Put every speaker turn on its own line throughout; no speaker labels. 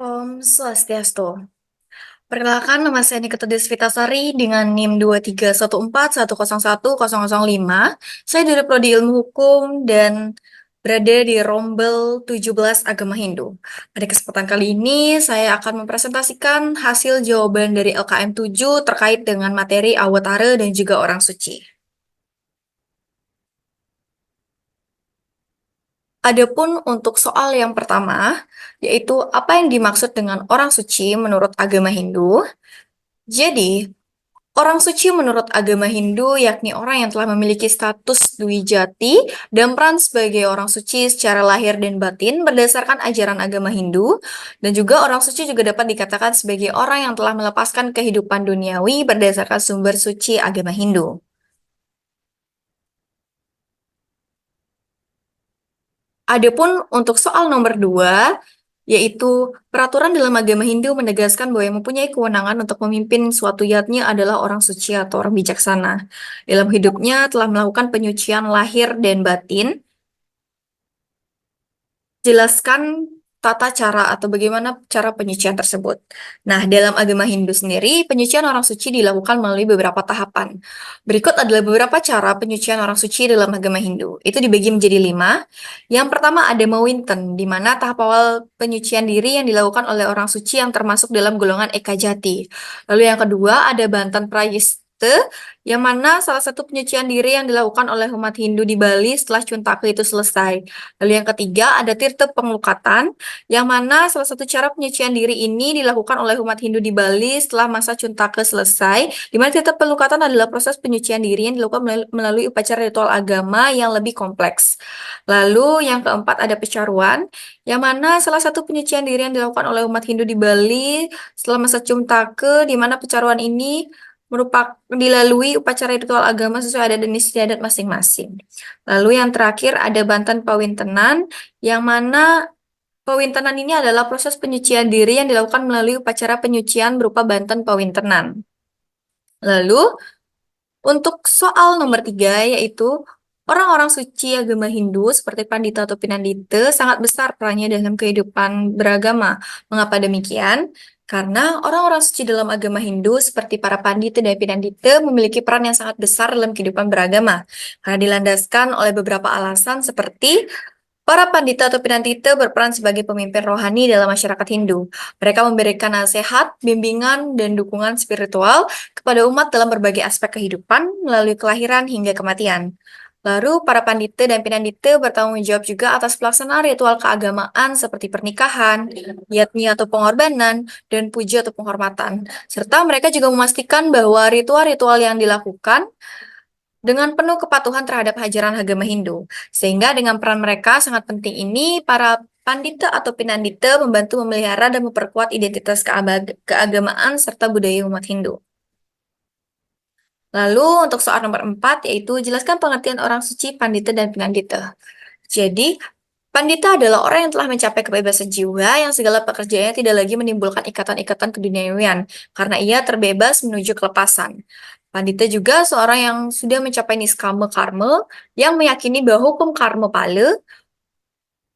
Om Swastiastu. Perkenalkan, nama saya Nikita Desvitasari dengan NIM 23141011005. Saya dari Prodi Ilmu Hukum dan berada di Rombel 17 Agama Hindu. Pada kesempatan kali ini, saya akan mempresentasikan hasil jawaban dari LKM 7 terkait dengan materi Awatara dan juga orang suci. Adapun untuk soal yang pertama, yaitu apa yang dimaksud dengan orang suci menurut agama Hindu. Jadi, orang suci menurut agama Hindu yakni orang yang telah memiliki status Dwi Jati dan peran sebagai orang suci secara lahir dan batin berdasarkan ajaran agama Hindu, dan juga orang suci juga dapat dikatakan sebagai orang yang telah melepaskan kehidupan duniawi berdasarkan sumber suci agama Hindu. Adapun untuk soal nomor 2, yaitu peraturan dalam agama Hindu menegaskan bahwa yang mempunyai kewenangan untuk memimpin suatu yatnya adalah orang suci atau orang bijaksana. Dalam hidupnya telah melakukan penyucian lahir dan batin. Jelaskan tata cara atau bagaimana cara penyucian tersebut. Nah, dalam agama Hindu sendiri, penyucian orang suci dilakukan melalui beberapa tahapan. Berikut adalah beberapa cara penyucian orang suci dalam agama Hindu. Itu dibagi menjadi 5. Yang pertama ada Mawinten, di mana tahap awal penyucian diri yang dilakukan oleh orang suci yang termasuk dalam golongan Eka Jati. Lalu yang kedua ada Bantan Prayiste, yang mana salah satu penyucian diri yang dilakukan oleh umat Hindu di Bali setelah Cuntake itu selesai. Lalu yang ketiga ada Tirta Penglukatan, yang mana salah satu cara penyucian diri ini dilakukan oleh umat Hindu di Bali setelah masa Cuntake selesai, di mana Tirta Penglukatan adalah proses penyucian diri yang dilakukan melalui upacara ritual agama yang lebih kompleks. Lalu yang keempat ada Pecaruan, yang mana salah satu penyucian diri yang dilakukan oleh umat Hindu di Bali setelah masa Cuntake, di mana pecaruan ini merupakan dilalui upacara ritual agama sesuai adat dan istiadat masing-masing. Lalu yang terakhir ada Banten Pawintenan, yang mana Pawintenan ini adalah proses penyucian diri yang dilakukan melalui upacara penyucian berupa Banten Pawintenan. Lalu untuk soal nomor 3, yaitu orang-orang suci agama Hindu seperti Pandita atau Pinandita sangat besar perannya dalam kehidupan beragama. Mengapa demikian? Karena orang-orang suci dalam agama Hindu seperti para Pandita dan Pinandita memiliki peran yang sangat besar dalam kehidupan beragama. Karena dilandaskan oleh beberapa alasan seperti para pandita atau pinantita berperan sebagai pemimpin rohani dalam masyarakat Hindu. Mereka memberikan nasihat, bimbingan, dan dukungan spiritual kepada umat dalam berbagai aspek kehidupan, melalui kelahiran hingga kematian. Lalu, para pandita dan pinandita bertanggung jawab juga atas pelaksanaan ritual keagamaan seperti pernikahan, yatnya atau pengorbanan, dan puja atau penghormatan. Serta mereka juga memastikan bahwa ritual-ritual yang dilakukan dengan penuh kepatuhan terhadap ajaran agama Hindu. Sehingga dengan peran mereka sangat penting ini, para pandita atau pinandita membantu memelihara dan memperkuat identitas keagamaan serta budaya umat Hindu. Lalu untuk soal nomor 4, yaitu jelaskan pengertian orang suci, pandita, dan pinandita. Jadi, pandita adalah orang yang telah mencapai kebebasan jiwa yang segala pekerjaannya tidak lagi menimbulkan ikatan-ikatan keduniawian, karena ia terbebas menuju kelepasan. Pandita juga seorang yang sudah mencapai niskama karma, yang meyakini bahwa hukum karma pala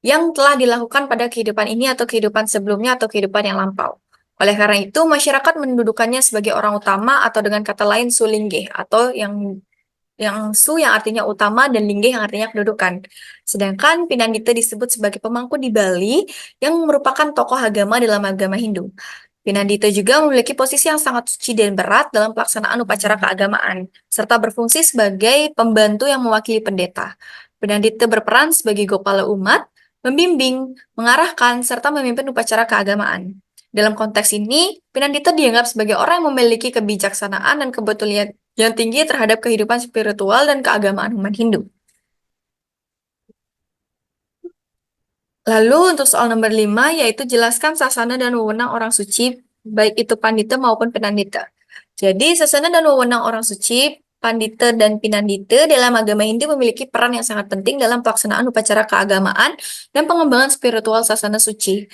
yang telah dilakukan pada kehidupan ini atau kehidupan sebelumnya atau kehidupan yang lampau. Oleh karena itu, masyarakat mendudukannya sebagai orang utama atau dengan kata lain sulingge atau yang su yang artinya utama dan lingge yang artinya kedudukan. Sedangkan Pinandita disebut sebagai pemangku di Bali yang merupakan tokoh agama dalam agama Hindu. Pinandita juga memiliki posisi yang sangat suci dan berat dalam pelaksanaan upacara keagamaan, serta berfungsi sebagai pembantu yang mewakili pendeta. Pinandita berperan sebagai gopala umat, membimbing, mengarahkan, serta memimpin upacara keagamaan. Dalam konteks ini, Pinandita dianggap sebagai orang yang memiliki kebijaksanaan dan kebetulan yang tinggi terhadap kehidupan spiritual dan keagamaan umat Hindu. Lalu untuk soal nomor 5, yaitu jelaskan sasana dan wewenang orang suci, baik itu pandita maupun pinandita. Jadi, sasana dan wewenang orang suci, pandita dan pinandita dalam agama Hindu memiliki peran yang sangat penting dalam pelaksanaan upacara keagamaan dan pengembangan spiritual sasana suci.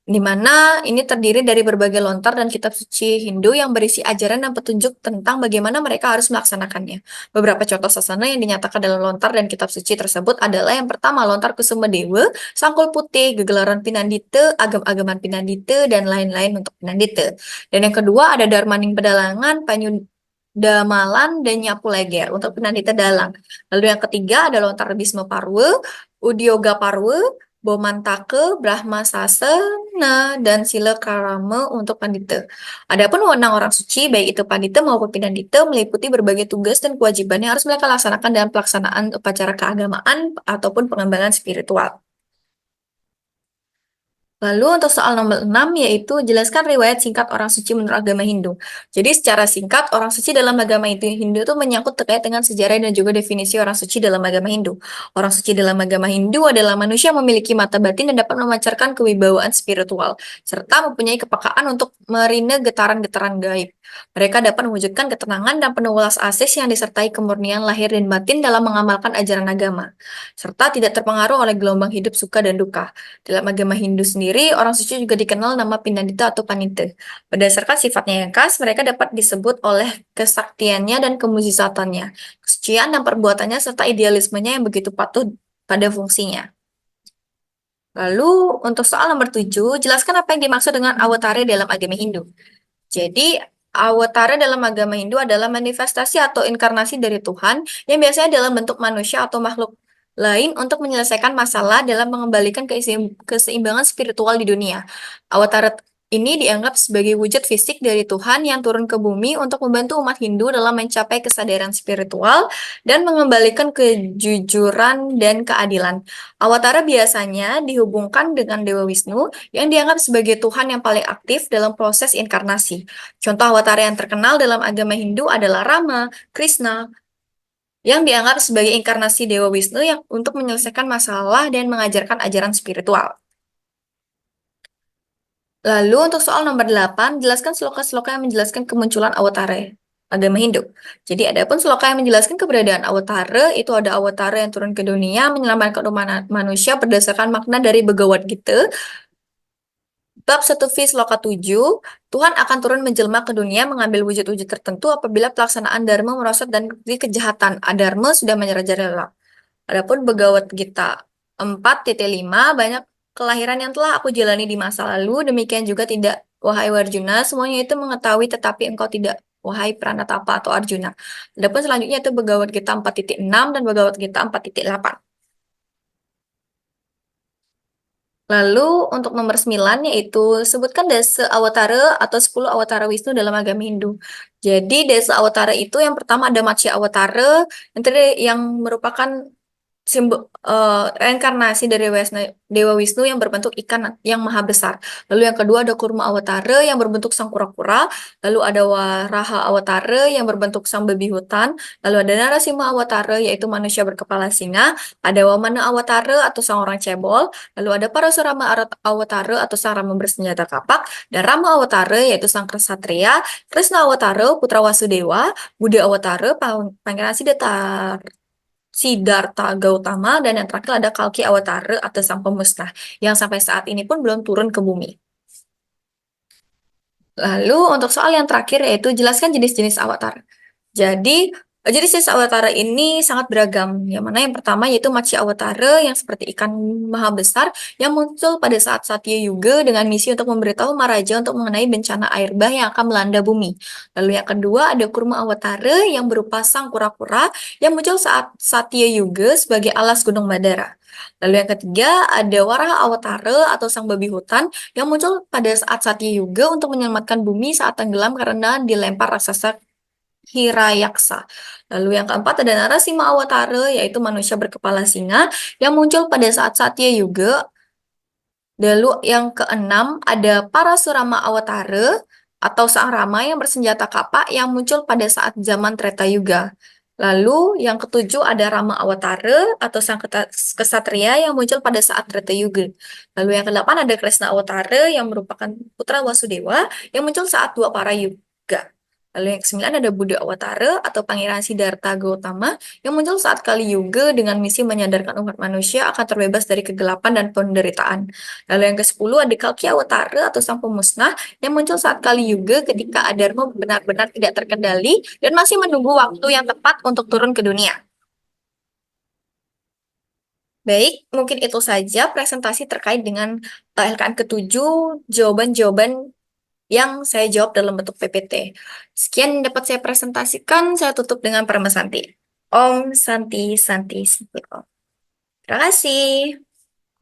di mana ini terdiri dari berbagai lontar dan kitab suci Hindu yang berisi ajaran dan petunjuk tentang bagaimana mereka harus melaksanakannya. Beberapa contoh sasana yang dinyatakan dalam lontar dan kitab suci tersebut adalah yang pertama lontar Kusuma Dewa, Sangkul Putih, Gegelaran Pinandite, Agam-agaman Pinandite, dan lain-lain untuk Pinandite. Dan yang kedua ada Darmaning Pedalangan, Panyudamalan, dan Nyapu Leger untuk Pinandite Dalang. Lalu yang ketiga ada lontar Bisma Parwa, Udyoga Parwa, Bomantake, Brahma Sasana, dan Sila Karama untuk Pandita. Adapun wewenang orang suci, baik itu Pandita maupun Pinandita, meliputi berbagai tugas dan kewajiban yang harus mereka laksanakan dalam pelaksanaan upacara keagamaan ataupun pengembangan spiritual. Lalu untuk soal nomor 6 yaitu jelaskan riwayat singkat orang suci menurut agama Hindu. Jadi secara singkat orang suci dalam agama Hindu itu menyangkut terkait dengan sejarah dan juga definisi orang suci dalam agama Hindu. Orang suci dalam agama Hindu adalah manusia yang memiliki mata batin dan dapat memancarkan kewibawaan spiritual serta mempunyai kepekaan untuk merina getaran-getaran gaib. Mereka dapat mewujudkan ketenangan dan penuh welas asih yang disertai kemurnian lahir dan batin dalam mengamalkan ajaran agama serta tidak terpengaruh oleh gelombang hidup suka dan duka. Dalam agama Hindu sendiri, orang suci juga dikenal nama Pinandita atau Panita. Berdasarkan sifatnya yang khas, mereka dapat disebut oleh kesaktiannya dan kemujizatannya, kesucian dan perbuatannya, serta idealismenya yang begitu patuh pada fungsinya. Lalu, untuk soal nomor 7, jelaskan apa yang dimaksud dengan awatara dalam agama Hindu. Jadi, awatara dalam agama Hindu adalah manifestasi atau inkarnasi dari Tuhan yang biasanya dalam bentuk manusia atau makhluk lain untuk menyelesaikan masalah dalam mengembalikan keseimbangan spiritual di dunia. Awatara ini dianggap sebagai wujud fisik dari Tuhan yang turun ke bumi untuk membantu umat Hindu dalam mencapai kesadaran spiritual dan mengembalikan kejujuran dan keadilan. Awatara biasanya dihubungkan dengan Dewa Wisnu yang dianggap sebagai Tuhan yang paling aktif dalam proses inkarnasi. Contoh awatara yang terkenal dalam agama Hindu adalah Rama, Krishna, yang dianggap sebagai inkarnasi Dewa Wisnu yang untuk menyelesaikan masalah dan mengajarkan ajaran spiritual. Lalu untuk soal nomor 8, jelaskan sloka-sloka yang menjelaskan kemunculan awatara agama Hindu. Jadi adapun sloka yang menjelaskan keberadaan awatara, itu ada awatara yang turun ke dunia menyelamatkan umat manusia berdasarkan makna dari Bhagavad Gita. Bab 1 V Sloka 7, Tuhan akan turun menjelma ke dunia mengambil wujud-wujud tertentu apabila pelaksanaan dharma merosot dan kejahatan adharma sudah merajalela. Adapun Bhagavad Gita 4.5, banyak kelahiran yang telah aku jalani di masa lalu, demikian juga tidak, wahai Warjuna, semuanya itu mengetahui tetapi engkau tidak, wahai Pranatapa atau Arjuna. Adapun selanjutnya itu Bhagavad Gita 4.6 dan Bhagavad Gita 4.8. Lalu untuk nomor 9 yaitu sebutkan desa awatara atau 10 awatara Wisnu dalam agama Hindu. Jadi desa awatara itu yang pertama ada Matsya Awatara yang merupakan reinkarnasi dari Dewa Wisnu yang berbentuk ikan yang maha besar. Lalu yang kedua ada Kurma Awatara yang berbentuk sang kura-kura. Lalu ada Waraha Awatara yang berbentuk sang babi hutan. Lalu ada Narasimha Awatara yaitu manusia berkepala singa. Ada Wamana Awatara atau sang orang cebol. Lalu ada Parasurama Awatara atau sang rama bersenjata kapak. Dan Rama Awatara yaitu sang ksatria. Krishna Awatara putra Wasudewa. Buddha Awatara pangeran Siddhartha Gautama, dan yang terakhir ada Kalki Awatara atau sang pemusnah yang sampai saat ini pun belum turun ke bumi. Lalu untuk soal yang terakhir yaitu jelaskan jenis-jenis avatar. Jadi jenis-jenis avatar ini sangat beragam. Yang mana yang pertama yaitu Matsya Awatara yang seperti ikan maha besar yang muncul pada saat Satya Yuga dengan misi untuk memberitahu Maharaja untuk mengenai bencana air bah yang akan melanda bumi. Lalu yang kedua ada Kurma Awatara yang berupa sang kura-kura yang muncul saat Satya Yuga sebagai alas Gunung Madara. Lalu yang ketiga ada Waraha Awatara atau sang babi hutan yang muncul pada saat Satya Yuga untuk menyelamatkan bumi saat tenggelam karena dilempar raksasa Hirayaksa. Lalu yang keempat ada Narasimha Awatara yaitu manusia berkepala singa yang muncul pada saat Satya Yuga. Lalu yang keenam ada Parasurama Awatara atau sang Rama yang bersenjata kapak yang muncul pada saat zaman Treta Yuga. Lalu yang ketujuh ada Rama Awatara atau sang kesatria yang muncul pada saat Treta Yuga. Lalu yang kedelapan ada Krishna Awatara yang merupakan putra Wasudewa yang muncul saat dua para yuga. Lalu yang ke-9 ada Buddha Awatara atau Pangeran Siddhartha Gautama yang muncul saat Kali Yuga dengan misi menyadarkan umat manusia akan terbebas dari kegelapan dan penderitaan. Lalu yang ke-10 ada Kalki Awatara atau Sang Pemusnah yang muncul saat Kali Yuga ketika Adharma benar-benar tidak terkendali dan masih menunggu waktu yang tepat untuk turun ke dunia. Baik, mungkin itu saja presentasi terkait dengan LKN ke-7, jawaban-jawaban yang saya jawab dalam bentuk PPT. Sekian yang dapat saya presentasikan, saya tutup dengan Parama Santi. Om Santi Santi Santi Om. Terima kasih.